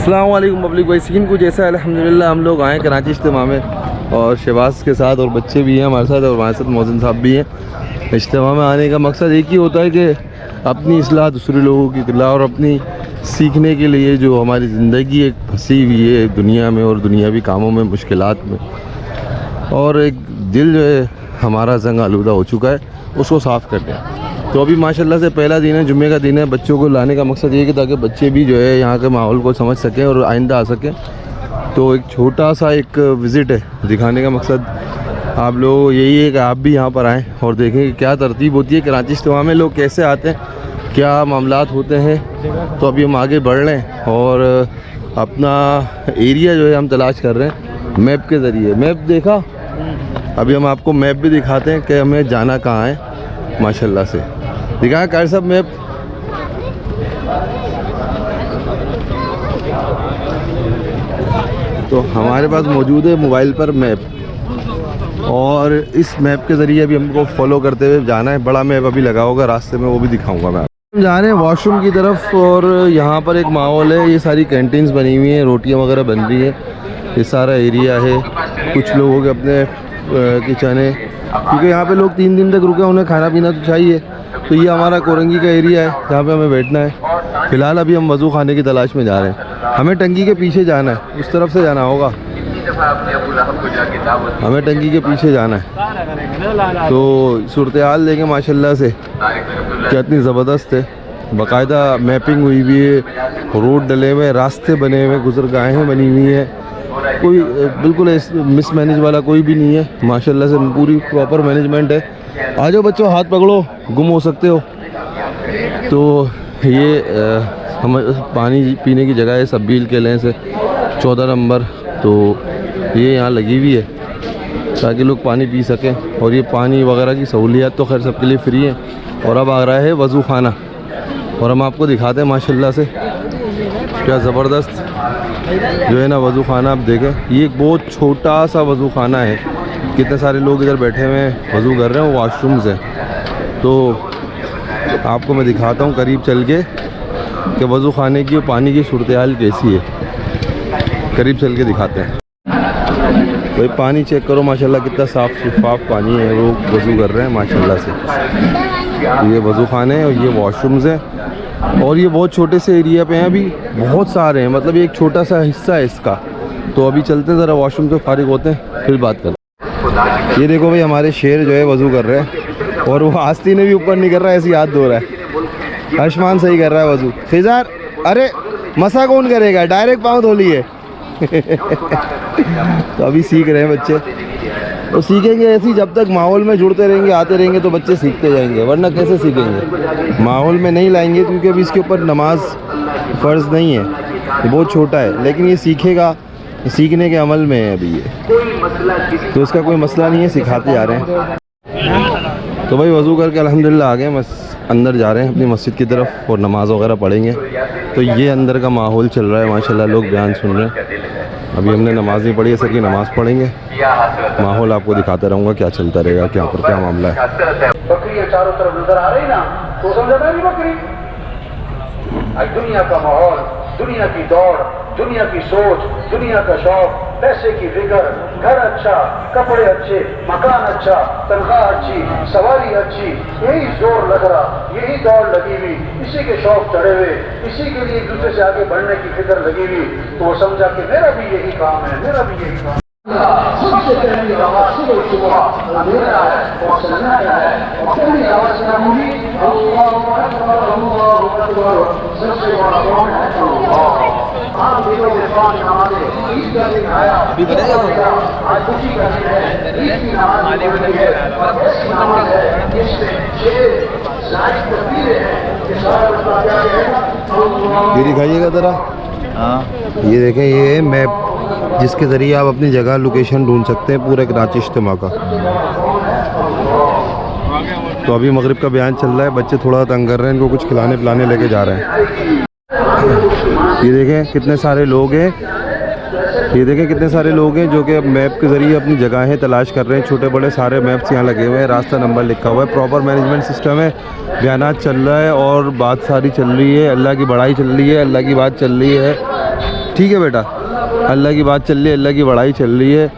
अस्सलाम वालेकुम पब्लिक भाई। सीन कुछ ऐसा है, अल्हम्दुलिल्लाह हम लोग आए कराची इज्तिमा में और शहबाज के साथ और बच्चे भी हैं हमारे साथ और हमारे साथ मोहसिन साहब भी हैं। इज्तिमा में आने का मकसद एक ही होता है कि अपनी इस्लाह, दूसरे लोगों की इस्लाह और अपनी सीखने के लिए जो हमारी ज़िंदगी एक फंसी हुई है दुनिया में और दुनियावी कामों में, मुश्किलात में, और एक दिल जो है हमारा जंग आलूदा हो चुका है, उसको साफ़ कर दें। तो अभी माशाल्लाह से पहला दिन है, जुम्मे का दिन है। बच्चों को लाने का मकसद ये है कि ताकि बच्चे भी जो है यहाँ के माहौल को समझ सकें और आइंदा आ सकें। तो एक छोटा सा एक विज़िट है, दिखाने का मकसद आप लोग यही है कि आप भी यहाँ पर आएँ और देखें कि क्या तरतीब होती है कराची इज्तिमा में, लोग कैसे आते हैं, क्या मामलात होते हैं। तो अभी हम आगे बढ़ रहे हैं और अपना एरिया जो है हम तलाश कर रहे हैं मैप के ज़रिए। मैप देखा, अभी हम आपको मैप भी दिखाते हैं कि हमें जाना कहाँ है। माशाल्लाह से दिखाएं कार साहब मैप। तो हमारे पास मौजूद है मोबाइल पर मैप और इस मैप के ज़रिए अभी हमको फॉलो करते हुए जाना है। बड़ा मैप अभी लगा होगा रास्ते में, वो भी दिखाऊंगा मैं। हम जा रहे हैं वॉशरूम की तरफ और यहाँ पर एक माहौल है, ये सारी कैंटीन्स बनी हुई हैं, रोटियाँ वगैरह बन रही हैं, ये सारा एरिया है। कुछ लोगों के अपने किचन है, क्योंकि यहाँ पे लोग 3 दिन तक रुके, उन्हें खाना पीना तो चाहिए। तो ये हमारा कोरंगी का एरिया है जहाँ पे हमें बैठना है। फ़िलहाल अभी हम वज़ू खाने की तलाश में जा रहे हैं। हमें टंकी के पीछे जाना है, उस तरफ से जाना होगा, हमें टंकी के पीछे जाना है। तो सूरत हाल देखें माशाल्लाह से कितनी ज़बरदस्त है। बाकायदा मैपिंग हुई हुई है, रोड डले हुए, रास्ते बने हुए, गुजरगाहें बनी हुई हैं, कोई बिल्कुल मिसमैनेज वाला कोई भी नहीं है। माशाल्लाह से पूरी प्रॉपर मैनेजमेंट है। आ जाओ बच्चों, हाथ पकड़ो, गुम हो सकते हो। तो ये हम पानी पीने की जगह है, सबील के लें से 14 नंबर। तो ये यहाँ लगी हुई है ताकि लोग पानी पी सकें और ये पानी वगैरह की सहूलियत तो खैर सबके लिए फ्री है। और अब आ रहा है वज़ू खाना और हम आपको दिखाते हैं माशाल्लाह से क्या ज़बरदस्त जो है ना वज़ू खाना। आप देखें, ये एक बहुत छोटा सा वज़ू खाना है, कितने सारे लोग इधर बैठे हुए हैं, वज़ू कर रहे हैं, वॉशरूम्स हैं। तो आपको मैं दिखाता हूँ करीब चल के कि वज़ू खाने की और पानी की सूरत हाल कैसी है, करीब चल के दिखाते हैं। भाई पानी चेक करो माशाल्लाह, कितना साफ़ शफाफ पानी है, लोग वज़ू कर रहे हैं माशाल्लाह से। तो ये वज़ू खाने हैं और ये वॉशरूम्स हैं और ये बहुत छोटे से एरिया पे हैं, अभी बहुत सारे हैं, मतलब ये एक छोटा सा हिस्सा है इसका। तो अभी चलते हैं ज़रा वॉशरूम से फारिग होते हैं, फिर बात करते हैं। ये देखो भाई हमारे शेर जो है वज़ू कर रहे हैं और वो आस्ती ने भी ऊपर नहीं कर रहा है, ऐसी हाथ धो रहा है। आयुष्मान सही कर रहा है वज़ू। खिजार, अरे मसा कौन करेगा, डायरेक्ट पाँव धो लिए। तो अभी सीख रहे हैं बच्चे, तो सीखेंगे ऐसे, जब तक माहौल में जुड़ते रहेंगे, आते रहेंगे तो बच्चे सीखते जाएंगे, वरना कैसे सीखेंगे। माहौल में नहीं लाएंगे क्योंकि अभी इसके ऊपर नमाज फ़र्ज़ नहीं है, ये बहुत छोटा है, लेकिन ये सीखेगा, सीखने के अमल में है अभी ये, तो इसका कोई मसला नहीं है, सिखाते जा रहे हैं। तो भाई वज़ू करके अल्हम्दुलिल्लाह आ गए, अंदर जा रहे हैं अपनी मस्जिद की तरफ और नमाज़ वगैरह पढ़ेंगे। तो ये अंदर का माहौल चल रहा है माशाल्लाह, लोग बयान सुन रहे हैं। अभी हमने नमाज़ नहीं पढ़ी है, सर की नमाज़ पढ़ेंगे, माहौल आपको दिखाता रहूँगा क्या चलता रहेगा, क्या पर क्या मामला है। बकरी चारों तरफ नजर आ रही ना, तो समझा था बकरी। आज दुनिया का माहौल, दुनिया की दौड़, दुनिया की सोच, दुनिया का शौक, पैसे की फिक्र, घर अच्छा, कपड़े अच्छे, मकान अच्छा, तनख्वाह अच्छी, सवारी अच्छी, यही जोर लग रहा, यही दौड़ लगी हुई, इसी के शौक चढ़े हुए, इसी के लिए एक दूसरे से आगे बढ़ने की फिक्र लगी हुई। तो वो समझा कि मेरा भी यही काम है, मेरा भी यही काम। सबसे पहली आवाज़ सुबह अंधेरा है और सन्नाटा है, और पहली आवाज़ क्या होगी? अल्लाहु अकबर, अल्लाहु अकबर। सबसे बड़ा कौन है? अल्लाह। आप देखो पांच नमाज़ें, ईद का दिन आया, अभी बताएगा आज खुशी का दिन है, ईद की नमाज़ पढ़नी है और ऐसी नमाज़ है जिसमें 6 सारी तकबीरें हैं। ये सारा बता क्या है? ये दिखाइएगा ज़रा। हाँ, ये देखें, ये है मैप जिसके ज़रिए आप अपनी जगह लोकेशन ढूंढ सकते हैं पूरे कराची इज्तिमा का। तो अभी मगरिब का बयान चल रहा है, बच्चे थोड़ा तंग कर रहे हैं, इनको कुछ खिलाने पिलाने लेके जा रहे हैं। ये देखें कितने सारे लोग हैं, ये देखें कितने सारे लोग हैं जो कि अब मैप के ज़रिए अपनी जगहें तलाश कर रहे हैं। छोटे बड़े सारे मैप्स यहाँ लगे हुए हैं, रास्ता नंबर लिखा हुआ है, प्रॉपर मैनेजमेंट सिस्टम है, बयानात चल रहा है और बात सारी चल रही है, अल्लाह की बड़ाई चल रही है, अल्लाह की बात चल रही है। ठीक है बेटा, अल्लाह की बात चल रही है, अल्लाह की बड़ाई चल रही है।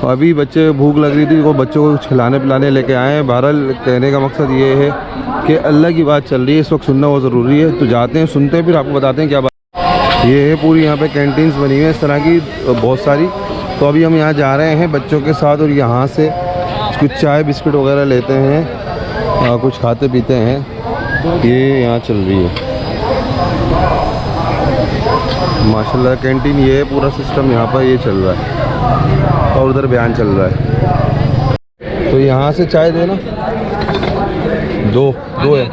अभी बच्चे भूख लग रही थी, वो बच्चों को कुछ खिलाने पिलाने लेके आए हैं। बहरहाल कहने का मकसद ये है कि अल्लाह की बात चल रही है, इस वक्त सुनना बहुत ज़रूरी है। तो जाते हैं, सुनते हैं, फिर आपको बताते हैं क्या बात। ये है पूरी यहाँ पे कैंटीन्स बनी हुई है इस तरह की बहुत सारी। तो अभी हम यहाँ जा रहे हैं बच्चों के साथ और यहाँ से कुछ चाय बिस्किट वगैरह लेते हैं, कुछ खाते पीते हैं। ये यहाँ चल रही है माशाल्लाह कैंटीन, ये पूरा सिस्टम यहाँ पर ये चल रहा है और उधर बयान चल रहा है। तो यहाँ से चाय देना, दो है,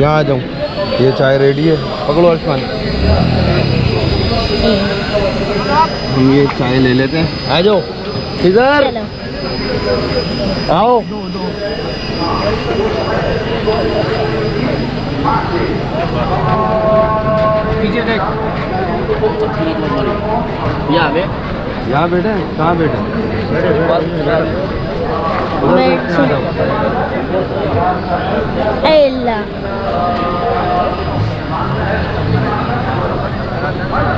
यहाँ आ जाऊँ। ये चाय रेडी है, पकड़ो अर्शमान। हम ये चाय ले लेते हैं, आ जाओ इधर आओ। पीछे देख, यहाँ बैठे, कहाँ बैठे?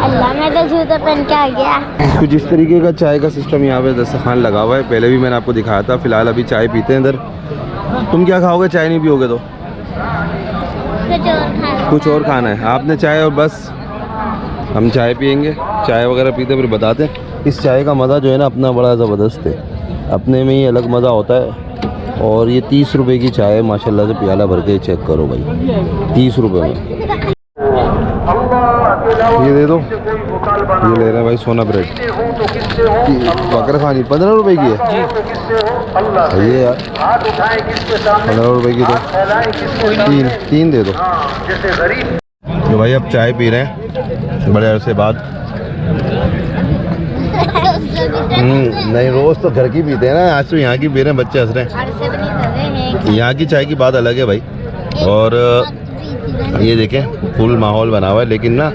अल्लाह मैं तो जूता पहन के आ गया। कुछ इस तरीके का चाय का सिस्टम यहाँ पे दस्तरखान लगा हुआ है। पहले भी मैंने आपको दिखाया था। फिलहाल अभी चाय पीते हैं इधर। तुम क्या खाओगे? चाय नहीं पियोगे तो कुछ और खाना है? आपने चाय और बस, हम चाय पियेंगे, चाय वगैरह पीते फिर बताते हैं। इस चाय का मज़ा जो है ना अपना बड़ा ज़बरदस्त है, अपने में ही अलग मज़ा होता है। और ये 30 रुपए की चाय है माशाल्लाह से, प्याला भर के चेक करो भाई, 30 रुपए में। ये दे दो, ये ले रहे हैं भाई सोना ब्रेड, बकर खानी 15 रुपए की है। सही है यार, 15 रुपए की तो तीन दे दो। तो भाई अब चाय पी रहे हैं बड़े अरसे बाद। नहीं, रोज़ तो घर की पीते हैं ना, आज तो यहाँ की पी रहे हैं। बच्चे हंस रहे हैं। यहाँ की चाय की बात अलग है भाई। और ये देखें फुल माहौल बना हुआ है, लेकिन ना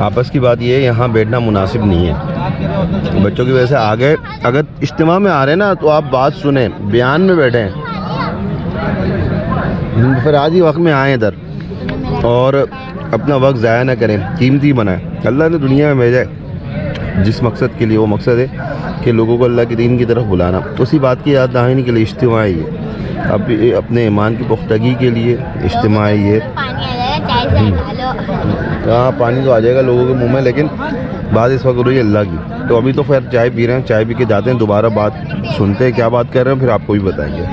आपस की बात ये है यहाँ बैठना मुनासिब नहीं है बच्चों की वजह से। आगे अगर इज्तिमा में आ रहे हैं ना तो आप बात सुने, बयान में बैठे हैं, फिर आज ही वक्त में आए इधर और अपना वक्त ज़ाया ना करें, कीमती बनाएं। अल्लाह ने दुनिया में भेजा है जिस मकसद के लिए, वो मकसद है कि लोगों को अल्लाह के दीन की तरफ बुलाना। उसी बात की याद दहानी के लिए इज्तिमा है ये, अब अपने ईमान की पुख्तगी के लिए इज्तिमा है ये। हाँ, पानी तो आ जाएगा लोगों के मुंह में, लेकिन बात इस वक्त हो रही है अल्लाह की। तो अभी तो फिर चाय पी रहे हैं, चाय पी के जाते हैं, दोबारा बात सुनते हैं क्या बात कर रहे हैं, फिर आपको भी बताएंगे।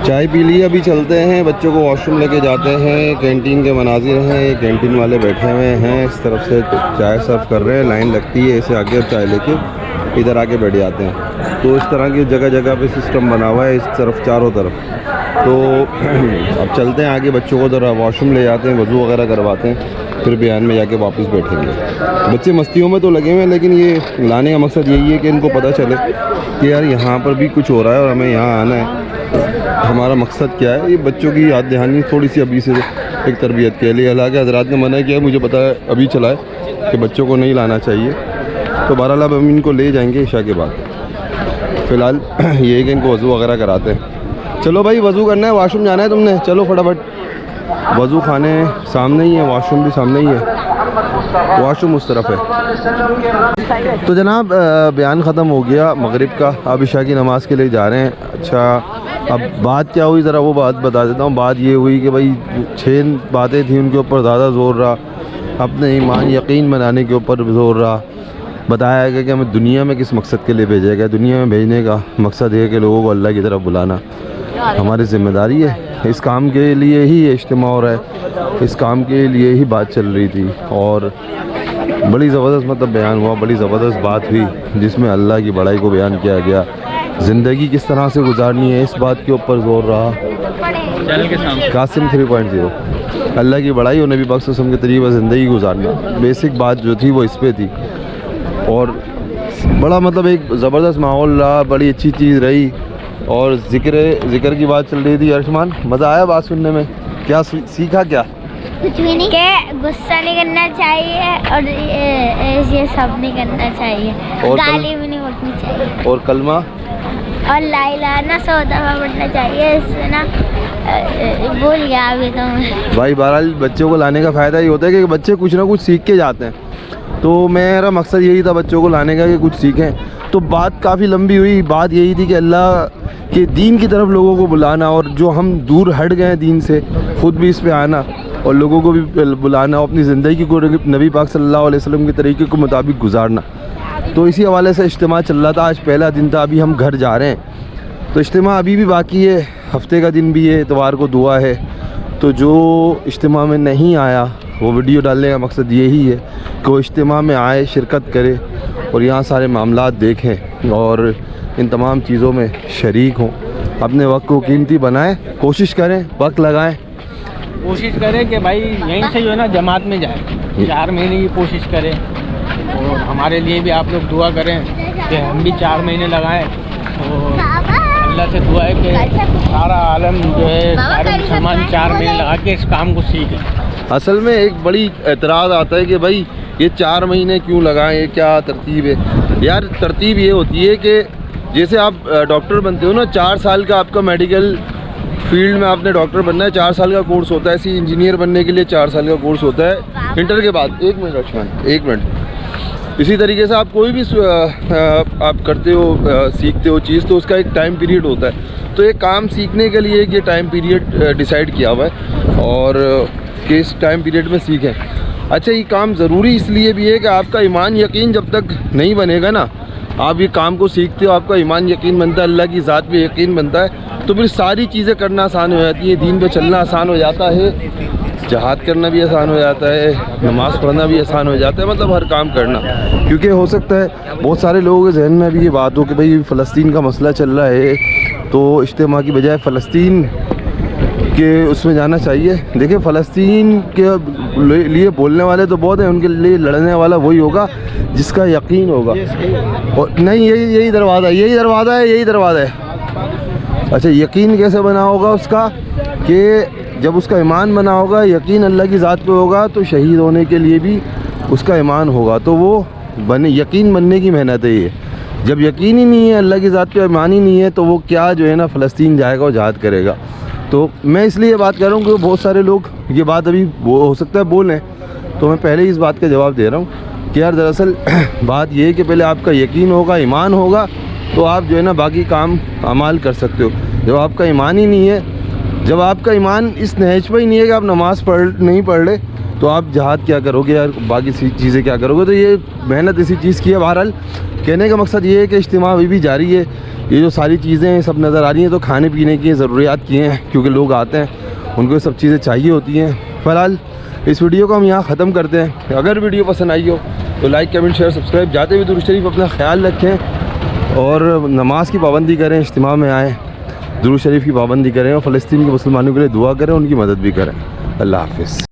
चाय पी ली, अभी चलते हैं, बच्चों को वॉशरूम लेके जाते हैं। कैंटीन के मनाजिर हैं, ये कैंटीन वाले बैठे हुए हैं, इस तरफ से चाय सर्व कर रहे हैं, लाइन लगती है, इसे आगे चाय लेके इधर आके बैठ जाते हैं। तो इस तरह की जगह जगह पे सिस्टम बना हुआ है, इस तरफ चारों तरफ। तो अब चलते हैं आगे, बच्चों को ज़रा वॉशरूम ले जाते हैं, वज़ू वगैरह करवाते हैं, फिर बयान में जाके वापस बैठेंगे। बच्चे मस्तियों में तो लगे हुए हैं, लेकिन ये लाने का मकसद यही है कि इनको पता चले कि यार यहाँ पर भी कुछ हो रहा है और हमें यहाँ आना है। हमारा मकसद क्या है, ये बच्चों की याद दहानी थोड़ी सी अभी से एक तरबियत के लिए। हालांकि हज़रात ने मना किया, मुझे पता है अभी चला है कि बच्चों को नहीं लाना चाहिए। तो बहरहाल अब हम इनको ले जाएंगे इशा के बाद। फ़िलहाल ये कि इनको वज़ू वगैरह कराते हैं। चलो भाई, वज़ू करना है, वॉशरूम जाना है तुमने, चलो फटाफट। वज़ू खाने सामने ही है, वॉशरूम भी सामने ही है, वॉशरूम उस तरफ है। तो जनाब बयान ख़त्म हो गया मगरिब का, अब इशा की नमाज़ के लिए जा रहे हैं। अच्छा, अब बात क्या हुई ज़रा वो बात बता देता हूँ। बात ये हुई कि भाई 6 बातें थी, उनके ऊपर ज़्यादा ज़ोर रहा, अपने ईमान यकीन बनाने के ऊपर ज़ोर रहा। बताया गया कि हमें दुनिया में किस मकसद के लिए भेजा गया। दुनिया में भेजने का मकसद है कि लोगों को अल्लाह की तरफ बुलाना हमारी ज़िम्मेदारी है। इस काम के लिए ही ये इज्तिमा हो रहा है, इस काम के लिए ही बात चल रही थी और बड़ी ज़बरदस्त मतलब बयान हुआ, बड़ी ज़बरदस्त बात हुई जिसमें अल्लाह की बड़ाई को बयान किया गया। ज़िंदगी किस तरह से गुजारनी है, इस बात के ऊपर ज़ोर रहा। कासिम 3.0 अल्लाह की बड़ाई और नबी पाक सल्लल्लाहु अलैहि वसल्लम के तरीक़े ज़िंदगी गुजारना, बेसिक बात जो थी वो इस पे थी। और बड़ा मतलब एक ज़बरदस्त माहौल रहा, बड़ी अच्छी चीज़ रही। और ज़िक्र की बात चल रही थी। अर्शमान, मज़ा आया बात सुनने में? क्या सीखा? क्या कुछ भी नहीं, के गुस्सा नहीं करना चाहिए और ये सब नहीं करना चाहिए, और गाली भी नहीं बकनी चाहिए, और कलमा और ला इलाहा ना 100 दफ़ा पढ़ना चाहिए। इससे ना भूल गया अभी तो मैं। भाई बहरहाल बच्चों को लाने का फ़ायदा ये होता है कि बच्चे कुछ ना कुछ सीख के जाते हैं। तो मेरा मकसद यही था बच्चों को लाने का कि कुछ सीखें। तो बात काफ़ी लंबी हुई, बात यही थी कि अल्लाह के दीन की तरफ लोगों को बुलाना, और जो हम दूर हट गए हैं दीन से, ख़ुद भी इस पे आना और लोगों को भी बुलाना, अपनी ज़िंदगी को नबी पाक सल्लल्लाहु अलैहि वसल्लम के तरीके के मुताबिक गुजारना। तो इसी हवाले से इज्तिमा चल रहा था। आज पहला दिन था, अभी हम घर जा रहे हैं। तो इज्तिमा अभी भी बाकी है, हफ्ते का दिन भी है, इतवार को दुआ है। तो जो इज्तिमा में नहीं आया वो वीडियो डालने का मकसद यही है कि वो इज्तिमा में आए, शिरकत करे और यहाँ सारे मामलात देखें और इन तमाम चीज़ों में शरीक हों। अपने वक्त को कीमती बनाएं, कोशिश करें, वक्त लगाएं, कोशिश करें कि भाई यहीं से जो है ना जमात में जाए, 4 महीने की कोशिश करें। और हमारे लिए भी आप लोग दुआ करें कि हम भी 4 महीने लगाएं। और अल्लाह से दुआ है कि सारा आलम जो है, सारे मुसलमान 4 महीने लगा के इस काम को सीखें। असल में एक बड़ी एतराज़ आता है कि भाई ये 4 महीने क्यों लगाएं, ये क्या तरतीब है। यार तरतीब ये होती है कि जैसे आप डॉक्टर बनते हो ना, 4 साल का आपका मेडिकल फील्ड में आपने डॉक्टर बनना है, 4 साल का कोर्स होता है। ऐसे इंजीनियर बनने के लिए 4 साल का कोर्स होता है इंटर के बाद। 1 मिनट लक्ष्मण, 1 मिनट। इसी तरीके से आप कोई भी आप करते हो, सीखते हो चीज़, तो उसका एक टाइम पीरियड होता है। तो एक काम सीखने के लिए ये टाइम पीरियड डिसाइड किया हुआ है और कि इस टाइम पीरियड में सीखें। अच्छा, ये काम ज़रूरी इसलिए भी है कि आपका ईमान यकीन जब तक नहीं बनेगा ना, आप ये काम को सीखते हो, आपका ईमान यकीन बनता है, अल्लाह की ज़ात पे यकीन बनता है, तो फिर सारी चीज़ें करना आसान हो जाती है। दीन पे चलना आसान हो जाता है, जहाद करना भी आसान हो जाता है, नमाज़ पढ़ना भी आसान हो जाता है, मतलब हर काम करना। क्योंकि हो सकता है बहुत सारे लोगों के जहन में भी ये बात हो कि भाई फ़लस्तीन का मसला चल रहा है, तो इज्तिमा की बजाय फ़लस्तीन के उसमें जाना चाहिए। देखिए, फ़लस्तीन के लिए बोलने वाले तो बहुत हैं, उनके लिए लड़ने वाला वही होगा जिसका यकीन होगा। और नहीं, यही दरवाज़ा है, यही दरवाज़ा है। अच्छा, यकीन कैसे बना होगा उसका कि जब उसका ईमान बना होगा, यकीन अल्लाह की ज़ात पे होगा, तो शहीद होने के लिए भी उसका ईमान होगा, तो वो यकीन बनने की मेहनत है ये। जब यकीन ही नहीं है, अल्लाह की ज़ात पे ईमान ही नहीं है, तो वो क्या जो है ना फ़लस्तीन जाएगा और जहाद करेगा। तो मैं इसलिए बात कर रहा हूँ कि बहुत सारे लोग ये बात अभी वो हो सकता है बोलें, तो मैं पहले ही इस बात का जवाब दे रहा हूँ कि यार दरअसल बात ये है कि पहले आपका यकीन होगा, ईमान होगा, तो आप जो है ना बाकी काम अमाल कर सकते हो। जब आपका ईमान ही नहीं है, जब आपका ईमान इस नहज पर ही नहीं है कि आप नमाज़ नहीं पढ़ ले, तो आप जहाद क्या करोगे यार, बाकी चीज़ें क्या करोगे। तो ये मेहनत इसी चीज़ की है। बहरहाल कहने का मकसद ये है कि इज्तिमा अभी भी जारी है। ये जो सारी चीज़ें सब नज़र आ रही हैं, तो खाने पीने की ज़रूरियात की हैं, क्योंकि लोग आते हैं, उनको सब चीज़ें चाहिए होती हैं। फ़िलहाल इस वीडियो को हम यहाँ ख़त्म करते हैं। अगर वीडियो पसंद आई हो तो लाइक, कमेंट, शेयर, सब्सक्राइब। जाते हुए दुरूद शरीफ अपना ख्याल रखें और नमाज की पाबंदी करें, इज्तिमा में आएँ, दुरूद शरीफ की पाबंदी करें और फ़लस्तीन के मुसलमानों के लिए दुआ करें, उनकी मदद भी करें। अल्लाह हाफ़िज़।